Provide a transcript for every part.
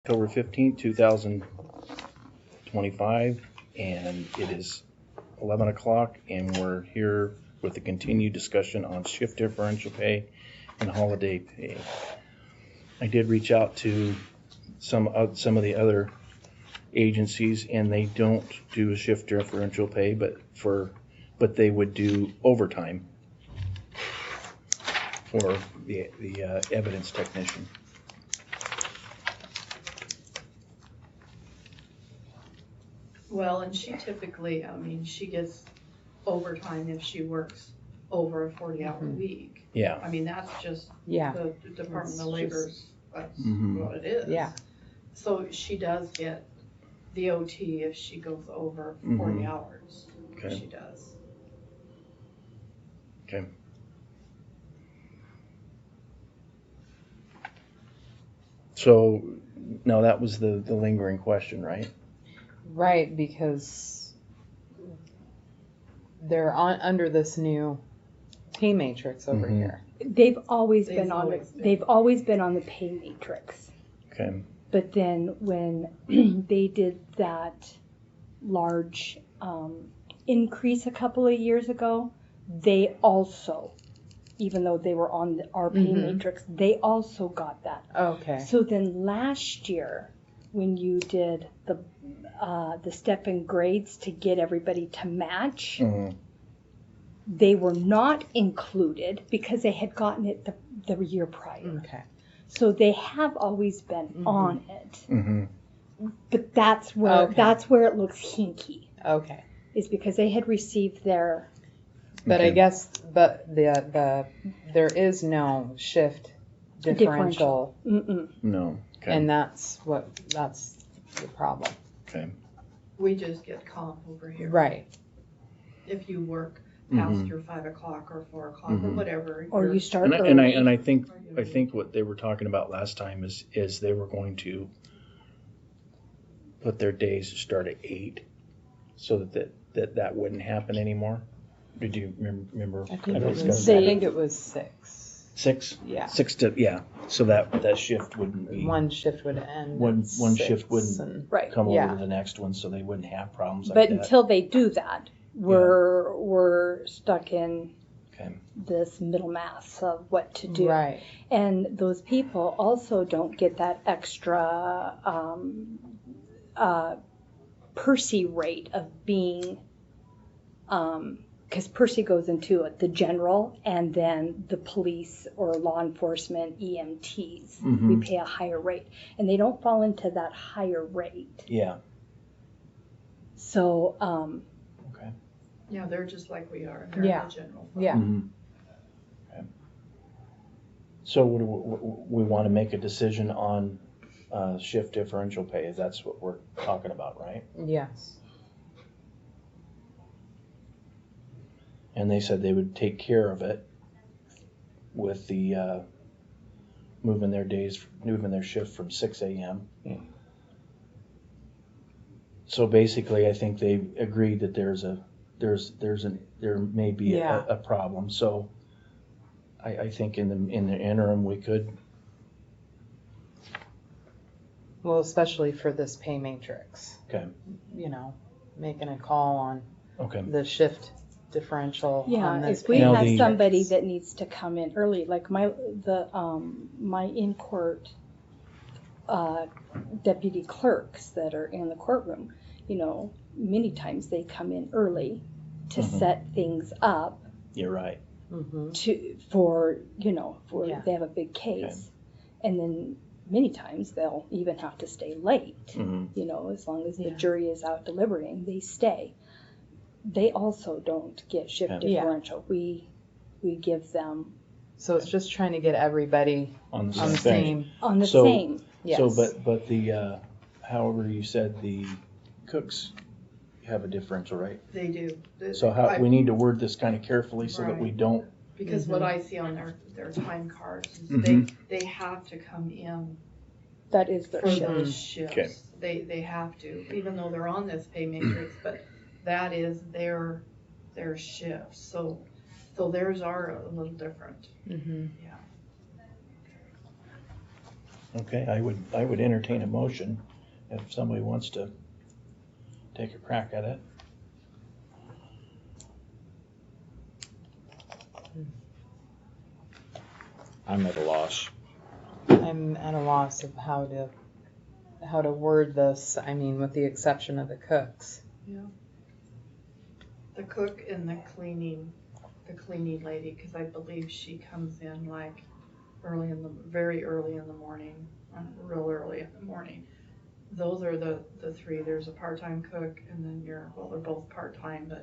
October 15th, 2025, and it is 11 o'clock, and we're here with a continued discussion on shift differential pay and holiday pay. I did reach out to some of the other agencies, and they don't do a shift differential pay, but they would do overtime for the evidence technician. Well, and she typically, she gets overtime if she works over a 40-hour week. Yeah. I mean, that's just Yeah. the Department of Labor's, that's Mhm. what it is. Yeah. So she does get the OT if she goes over 40 hours. Okay. She does. Okay. So now that was the lingering question, right? Right, because they're under this new pay matrix over here. They've always been They've on always the been. they've always been on the pay matrix. Okay. But then when they did that large increase a couple of years ago, they also, even though they were on our pay matrix, they also got that. Okay. So then last year, when you did the step in grades to get everybody to match, they were not included because they had gotten it the year prior. Okay. So they have always been on it. Mm-hmm. But that's where it looks hinky, Okay. is because they had received their. But Okay. I guess, there is no shift differential, No. Okay. and that's the problem. Okay. We just get comp over here. Right. If you work past your 5 o'clock or 4 o'clock or whatever. Or you start And early. I think what they were talking about last time is they were going to put their days to start at 8, so that wouldn't happen anymore. Did you remember? I think it was 6. 6. Yeah. 6 to So that shift wouldn't be One shift would end. one at shift 6 wouldn't and- Right. come Yeah. over to the next one, so they wouldn't have problems like But that. until they do that, we're stuck in Okay. this middle mass of what to do. Right. And those people also don't get that extra Percy rate of being, because Percy goes into it, the general and then the police or law enforcement EMTs. We pay a higher rate, and they don't fall into that higher rate. Yeah. So, Okay. Yeah, they're just like we are. They're Yeah. in the general fund. Yeah. Okay. So we want to make a decision on shift differential pay. That's what we're talking about, right? Yes. And they said they would take care of it with the moving their shift from 6 a.m. So basically, I think they agreed that there may be a problem. So I think in the interim we could. Well, especially for this pay matrix. Okay. Making a call on Okay. the shift differential. yeah, on this if we pay have matrix. somebody that needs to come in early, like my in-court deputy clerks that are in the courtroom, many times they come in early to set things up You're right. for Yeah. they have a big case, and then many times they'll even have to stay late. As long as the jury is out deliberating, they stay. They also don't get shift differential. We give them So it's just trying to get everybody On the on the same. same. on the So- same. Yes. So, but the however you said the cooks have a differential, right? They do. So we need to word this kind of carefully so that we Right. don't. Because what I see on their time cards is they have to come in That is their for shift. those shifts. Okay. They have to, even though they're on this pay matrix, but that is their shifts. So theirs are a little different. Mm-hmm. Yeah. Okay, I would entertain a motion if somebody wants to take a crack at it. I'm at a loss. I'm at a loss of how to word this. I mean, with the exception of the cooks. Yeah. The cook and the cleaning lady, because I believe she comes in like very early in the morning, real early in the morning. Those are the three. There's a part-time cook, and then they're both part-time,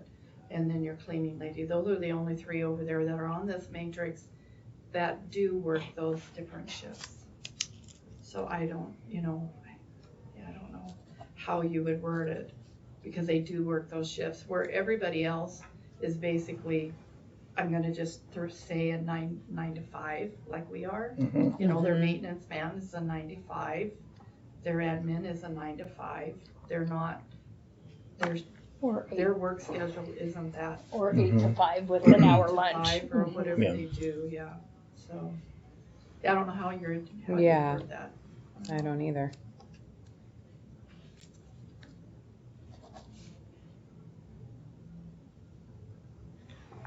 and then your cleaning lady. Those are the only three over there that are on this matrix that do work those different shifts. So I don't know how you would word it, because they do work those shifts, where everybody else is basically, I'm gonna just say a 9 to 5 like we are. Mm-hmm. Their maintenance man is a 9 to 5. Their admin is a 9 to 5. They're not, their work schedule isn't that. Or 8 to 5 with an hour lunch. 5 or whatever Yeah. they do, yeah. So, I don't know how you Yeah. word that. I don't either.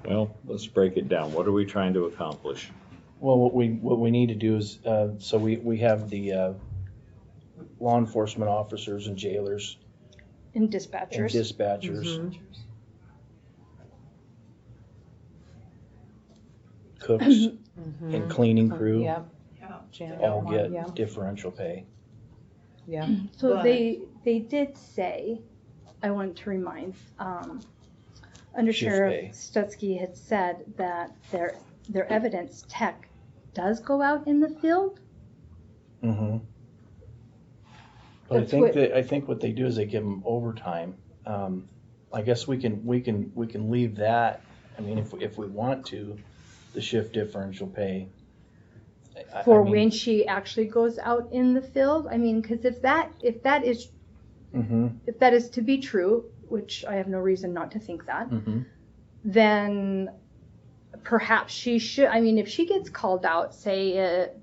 Well, let's break it down. What are we trying to accomplish? Well, what we need to do is, so we have the law enforcement officers and jailers And and dispatchers. dispatchers, Mhm. cooks, Mhm. and cleaning crew Yep. Yeah. Jan- all one, get yeah. differential pay. Yeah. So But- they did say, I want to remind, Under Shift Sheriff pay. Stutzky had said that their evidence tech does go out in the field. Mm-hmm. But That's what- I think what they do is they give them overtime. I guess we can leave that. I mean, if we want to, the shift differential pay. For when she actually goes out in the field. I mean, because if that is to be true, which I have no reason not to think that, then perhaps she should. I mean, if she gets called out, say at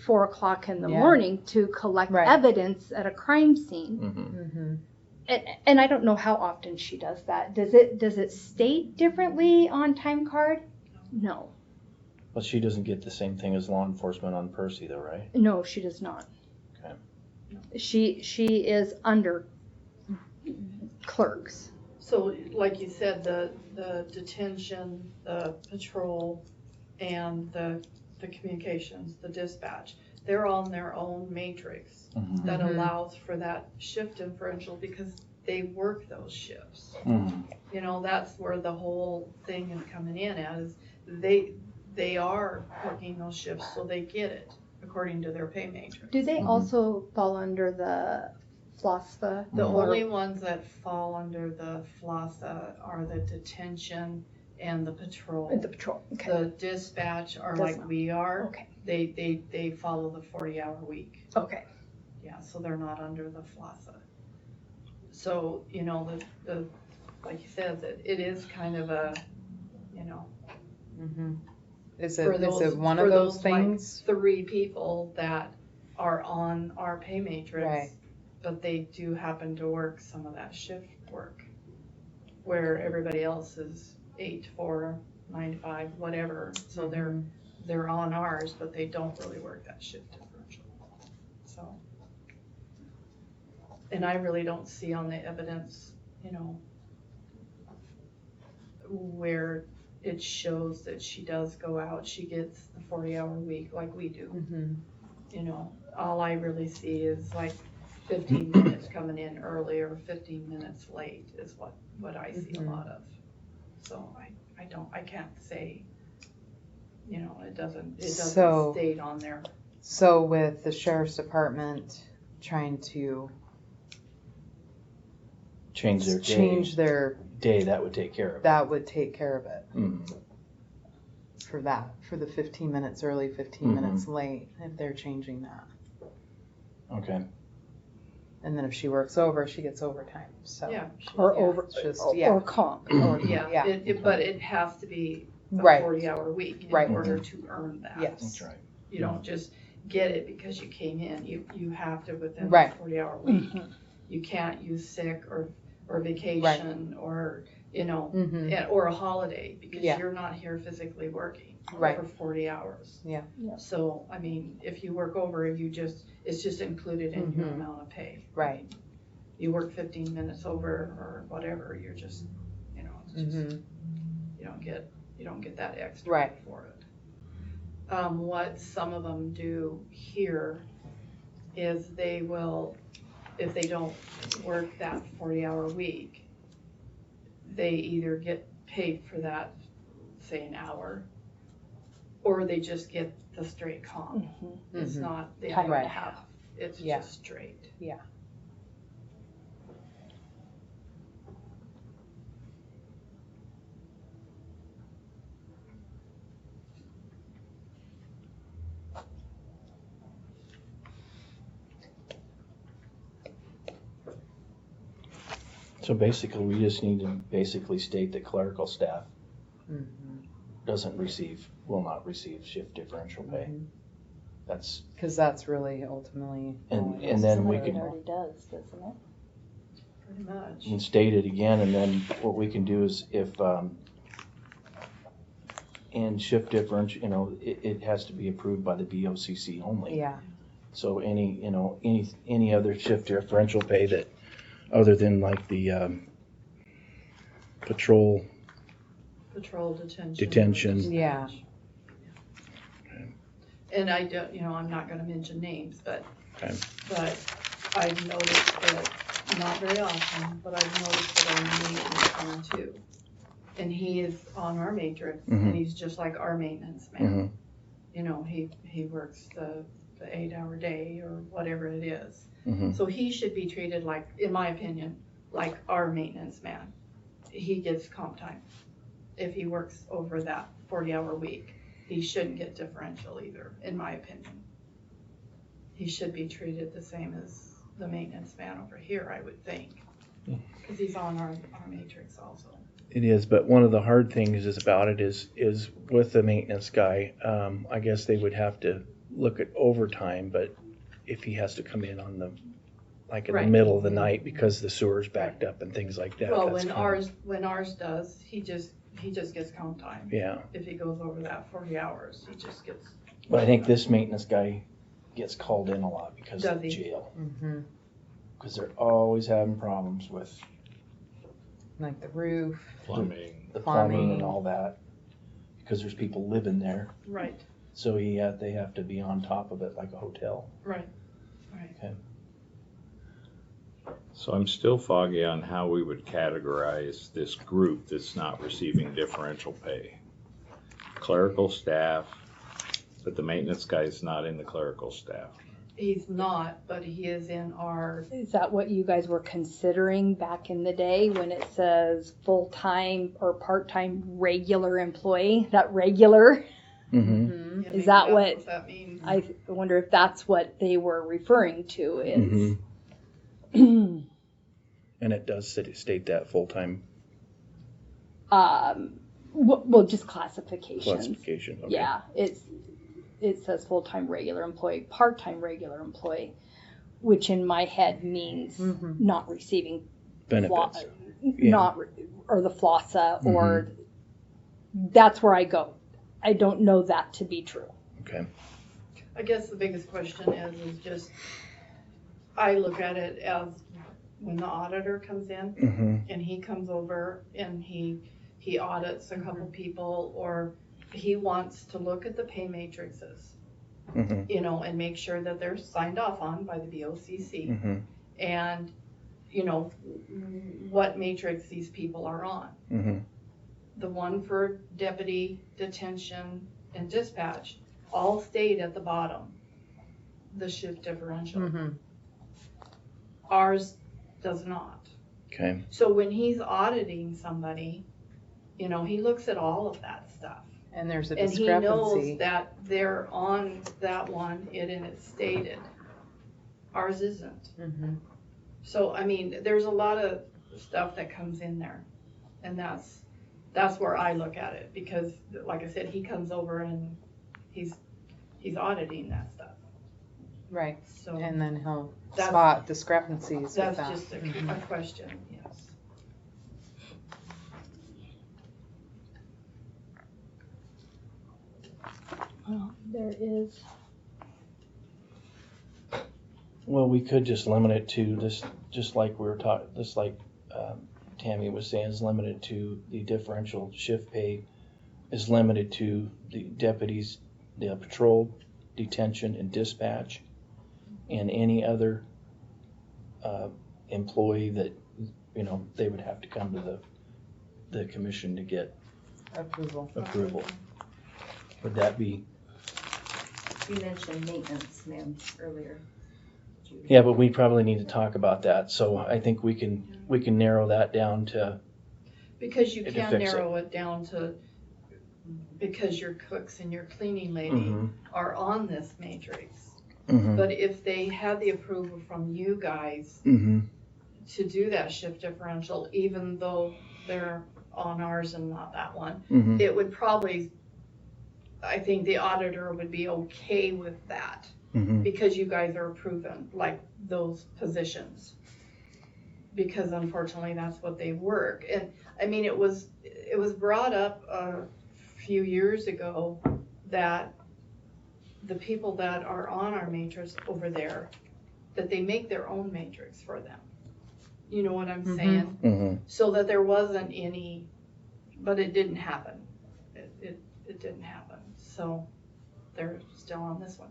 4 o'clock in the morning to collect Right. evidence at a crime scene, Mhm. and I don't know how often she does that. Does it state differently on time card? No. But she doesn't get the same thing as law enforcement on Percy, though, right? No, she does not. Okay. She is under clerks. So, like you said, the detention, the patrol, and the communications, the dispatch, they're on their own matrix that Mhm. allows for that shift differential because they work those shifts. Mm-hmm. That's where the whole thing is coming in at, is they are working those shifts, so they get it according to their pay matrix. Do they also fall under the FLOSTA? The Mhm. only ones that fall under the FLOSTA are the detention and the patrol. The patrol. Okay. The dispatch are Does like not. we are. Okay. They follow the 40-hour week. Okay. Yeah, so they're not under the FLOSTA. So, the like you said, that it is kind of a, Mhm. Is for it those, one for of those like, things? 3 people that are on our pay matrix, Right. but they do happen to work some of that shift work, where everybody else is 8 to 4, 9 to 5, whatever. So Mhm. they're on ours, but they don't really work that shift differential. So, and I really don't see on the evidence, where it shows that she does go out, she gets the 40-hour week like we do. Mhm. All I really see is like 15 minutes coming in early or 15 minutes late is what I see a lot of. So I can't say, it doesn't So- state on there. So with the sheriff's department trying to Change their day. change their, That would take care of it. that would take care of it Mhm. for the 15 minutes early, 15 minutes late, if they're changing that. Okay. And then if she works over, she gets overtime, so. Yeah. Or Yeah, over, it's just- or yeah. comp. Or- Yeah, but it has to be a Right. 40-hour week in Right. order to earn that. Yes. That's right. You don't just get it because you came in. You have to within Right. the 40-hour week. Mhm. You can't use sick or vacation or, or a holiday because Yeah. you're not here physically working Right. for 40 hours. Yeah. Yeah. So, I mean, if you work over, it's just included in your Mhm. amount of pay. Right. You work 15 minutes over or whatever, you're just, it's just, Mm-hmm. you don't get that extra Right. for it. What some of them do here is they will, if they don't work that 40-hour week, they either get paid for that, say an hour, or they just get the straight comp. Mhm. It's Mhm. not, they Time don't and a have, it's Yeah. just straight. Yeah. So basically, we just need to basically state that clerical staff Mm-hmm. will not receive shift differential pay. That's, Because that's really ultimately. And then we It could- already does, doesn't it? Pretty much. and state it again, and then what we can do is if, and shift differential, it has to be approved by the BOCC only. Yeah. So any other shift differential pay that, other than like the, patrol, Patrol detention. Detention. or Yeah. dispatch. And I don't, I'm not gonna mention names, but Okay. I've noticed that, not very often, but I've noticed that our maintenance on too. And he is on our matrix, Mhm. and he's just like our maintenance man. Mhm. He works the 8-hour day or whatever it is. Mhm. So he should be treated like, in my opinion, like our maintenance man. He gets comp time. If he works over that 40-hour week, he shouldn't get differential either, in my opinion. He should be treated the same as the maintenance man over here, I would think. Because he's on our matrix also. It is, but one of the hard things about it is with the maintenance guy, I guess they would have to look at overtime, but if he has to come in on the, like in the Right. middle of the night because the sewer's backed up and things like that. Well, that's when ours does, he just gets comp time. Yeah, If he goes over that 40 hours, he just gets. but I think this maintenance guy gets called in a lot because of Does he? jail. Mm-hmm. Because they're always having problems with Like the roof. Plumbing. the plumbing Plumbing. and all that. Because there's people living there. Right, So they have to be on top of it like a hotel. right. So I'm still foggy on how we would categorize this group that's not receiving differential pay. Clerical staff, but the maintenance guy's not in the clerical staff. He's not, but he is in our, Is that what you guys were considering back in the day when it says full-time or part-time regular employee? That regular? Mm-hmm. yeah, Is maybe that that's what- that means? I wonder if that's what they were referring to is. And it does state that full-time Well, just classifications. classification. Okay. Yeah, it says full-time regular employee, part-time regular employee, which in my head means Mm-hmm. not receiving Benefits. or the FLOSSA, or that's where I go. I don't know that to be true. Okay. I guess the biggest question is just, I look at it as when the auditor comes in Mm-hmm. and he comes over and he audits a couple people, or he wants to look at the pay matrices, Mm-hmm. and make sure that they're signed off on by the BOCC, Mm-hmm. and, what matrix these people are on. Mm-hmm. The one for deputy, detention, and dispatch all stayed at the bottom, the shift differential. Mm-hmm. Ours does not. Okay. So when he's auditing somebody, he looks at all of that stuff. And there's a And he discrepancy. knows that they're on that one, and it's stated. Ours isn't. Mm-hmm. So, I mean, there's a lot of stuff that comes in there. And that's where I look at it, because like I said, he comes over and he's auditing that stuff. Right. So And then he'll That's- spot discrepancies with that's that. just a question, yes. Well, there is. Well, we could just limit it to this, just like we were talking, just like Tammy was saying, is limited to the differential shift pay is limited to the deputies, the patrol, detention, and dispatch, and any other employee that, you know, they would have to come to the commission to get Approval. approval. Would that be? You mentioned maintenance, ma'am, earlier. Yeah, but we probably need to talk about that, so I think we can narrow that down to, Because you It can affects narrow it down to, because your cooks and your cleaning lady Mhm. are on this matrix. mm-hmm, But if they had the approval from you guys mm-hmm, to do that shift differential, even though they're on ours and not that one, mm-hmm, it would probably, I think the auditor would be okay with that mm-hmm. because you guys are approving like those positions. Because unfortunately, that's what they work. And I mean, it was brought up a few years ago that the people that are on our matrix over there, that they make their own matrix for them. You know what I'm saying? Mm-hmm. So that there wasn't any, but it didn't happen. It didn't happen. So they're still on this one.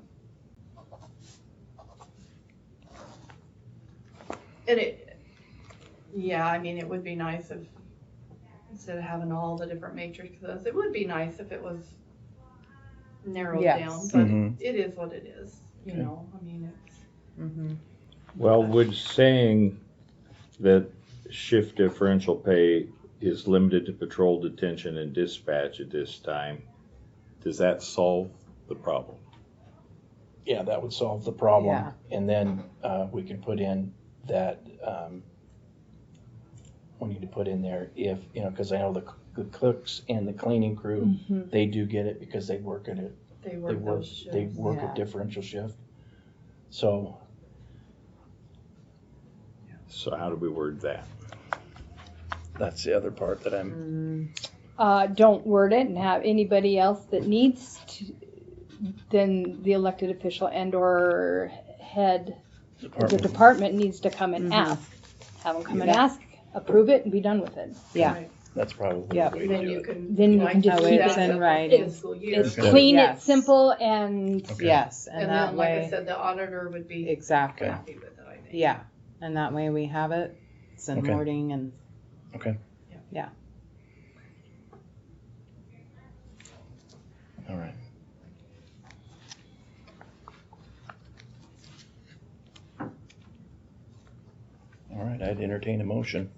And yeah, I mean, it would be nice if, instead of having all the different matrices, it would be nice if it was narrowed Yes. down, but Mhm. it is what it is, you Okay. know, I mean, it's. Mm-hmm. Well, would saying that shift differential pay is limited to patrol, detention, and dispatch at this time, does that solve the problem? Yeah, that would solve the problem. Yeah. And then we can put in that, we need to put in there if, you know, because I know the cooks and the cleaning crew, Mhm. they do get it because they work at it. They work those shifts. They work Yeah. a differential shift. So How do we word that? that's the other part that I'm, Don't word it and have anybody else that needs to, then the elected official and or head of the department needs to come and Mhm. ask. Have them come and Yeah. ask, approve it, and be done with it. Yeah. Right. that's probably Yeah. the way to Then do you it. can. Then you like, can just do keep that it in at the writing. fiscal year. It's Okay. clean, Yes. it's simple, and Okay. Yes, and And that then, like I way, said, the auditor would be exactly. Okay. happy with it, I think. Yeah, and that way we have it, it's in Okay. wording and. Okay. Yeah. All right. All right, I'd entertain a motion.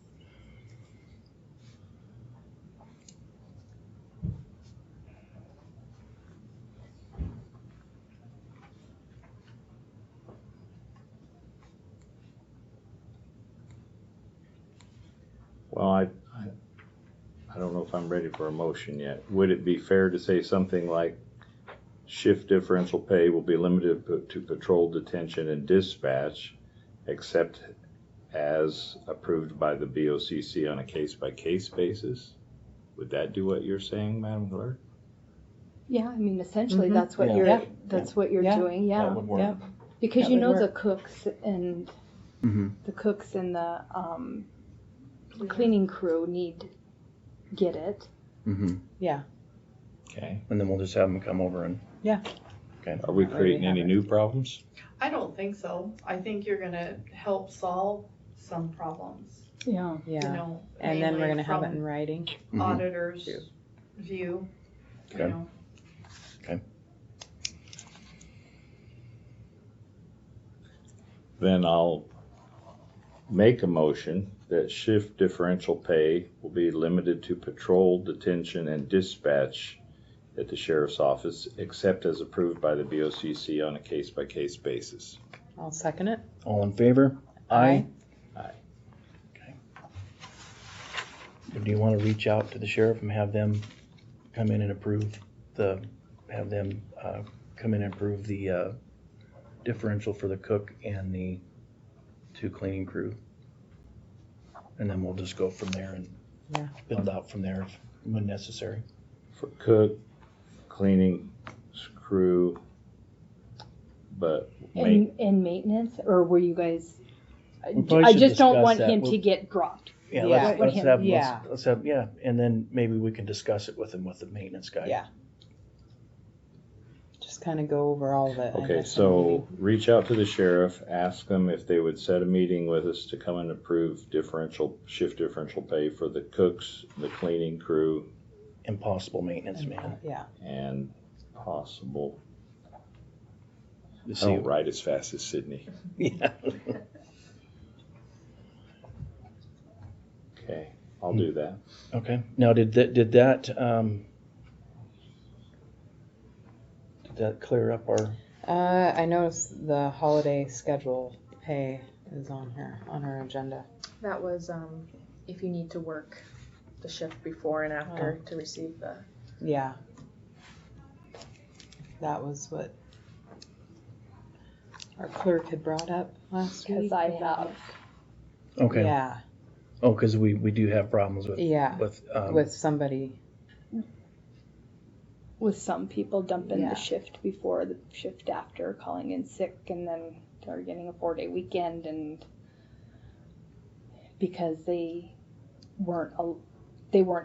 Well, I don't know if I'm ready for a motion yet. Would it be fair to say something like shift differential pay will be limited to patrol, detention, and dispatch, except as approved by the BOCC on a case-by-case basis? Would that do what you're saying, Madam Clerk? yeah, I mean, essentially, Mhm. that's what Yeah. you're, Yeah. that's what you're Yeah. doing, That yeah. would work. Yeah. Because That you would know the work. cooks and Mm-hmm. the cleaning crew get it. Mm-hmm. Yeah. Okay. And then we'll just have them come over and. Yeah. Okay. Are we That way we creating have any it. new problems? I don't think so. I think you're gonna help solve some problems, Yeah. you Yeah, know. and then we're mainly gonna have it from in writing. Mhm. Auditor's Too. view, you Okay. know. Then I'll make a motion that shift differential pay will be limited to patrol, detention, and dispatch at the sheriff's office, except as approved by the BOCC on a case-by-case basis. I'll second it. All in favor? Aye. Aye. Okay. Do you want to reach out to the sheriff and have them come in and approve the differential for the cook and the 2 cleaning crew. And then we'll just go from there and Yeah. build out from there when necessary. For cook, cleaning crew, but And maintenance, or were you guys? We probably I should just don't discuss want that. him We'll- to get dropped. Yeah, Yeah. let's With him. have, Yeah. let's have, yeah, and then maybe we can discuss it with him, with the maintenance guy. Yeah. Just kind of go over all of it. I okay, guess, in a so meeting. reach out to the sheriff, ask them if they would set a meeting with us to come and approve shift differential pay for the cooks, the cleaning crew, Impossible maintenance man. Yeah. and possible. To I see, don't write as fast as Sydney. yeah. Okay, I'll do that. Okay. Now, did that clear up our? I noticed the holiday schedule pay is on here, on our agenda. That was if you need to work the shift before and after to receive the. Yeah. That was what our clerk had brought up last week. Because I have. Okay. Yeah. Oh, because we do have problems with Yeah. with somebody. With some people dumping Yeah. the shift before, the shift after, calling in sick, and then they're getting a 4-day weekend, and because they weren't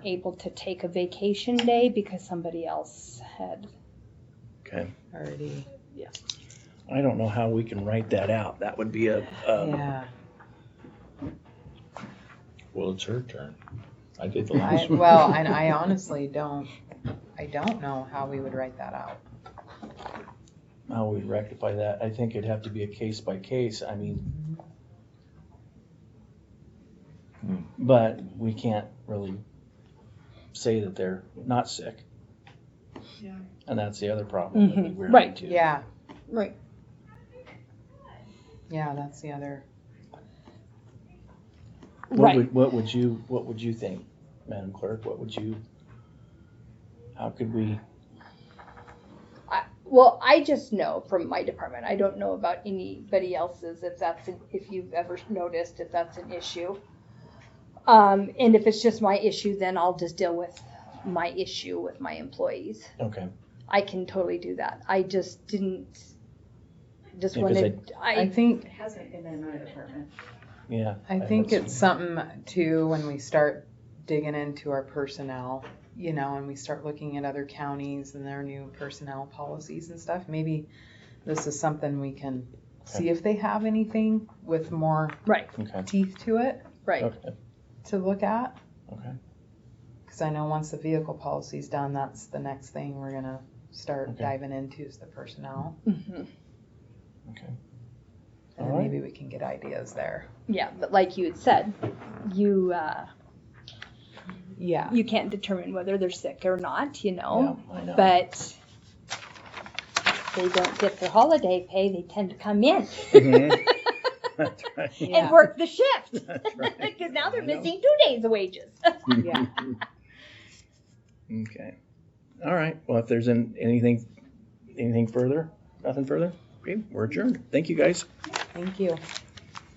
able to take a vacation day because somebody else had. Okay. Already. I don't know how we can write that out. That would be a Yeah. Well, it's her turn. I did the last one. I honestly don't. I don't know how we would write that out. how we rectify that. I think it'd have to be a case by case. I mean, but we can't really say that they're not sick. Yeah. And that's the other problem that we Mhm. ran Right. into. Yeah. Right. Yeah, that's the other. Right. What would you think, Madam Clerk? How could we? Well, I just know from my department. I don't know about anybody else's. If you've ever noticed if that's an issue. And if it's just my issue, then I'll just deal with my issue with my employees. Okay. I can totally do that. I just didn't. Just Yeah, 'cause wanted. I think It hasn't been in our department. Yeah. I think it's something too when we start digging into our personnel, and we start looking at other counties and their new personnel policies and stuff. Maybe this is something we can see if they have anything with more Right. Okay. teeth to it Right. Okay. to look at. Okay. Because I know once the vehicle policy's done, that's the next thing we're gonna start Okay. diving into is the personnel. Mm-hmm. Okay. And then Alright. maybe we can get ideas there. Yeah, but like you had said, you Yeah. you can't determine whether they're sick or not, Yeah, I know. But if they don't get their holiday pay, they tend to come in Mhm. That's right. Yeah. and work the shift. That's right. Because now they're I know. missing 2 days of wages. Yeah. Okay. All right. Well, if there's anything further, nothing further. Okay, we're adjourned. Thank you, guys. Thank you.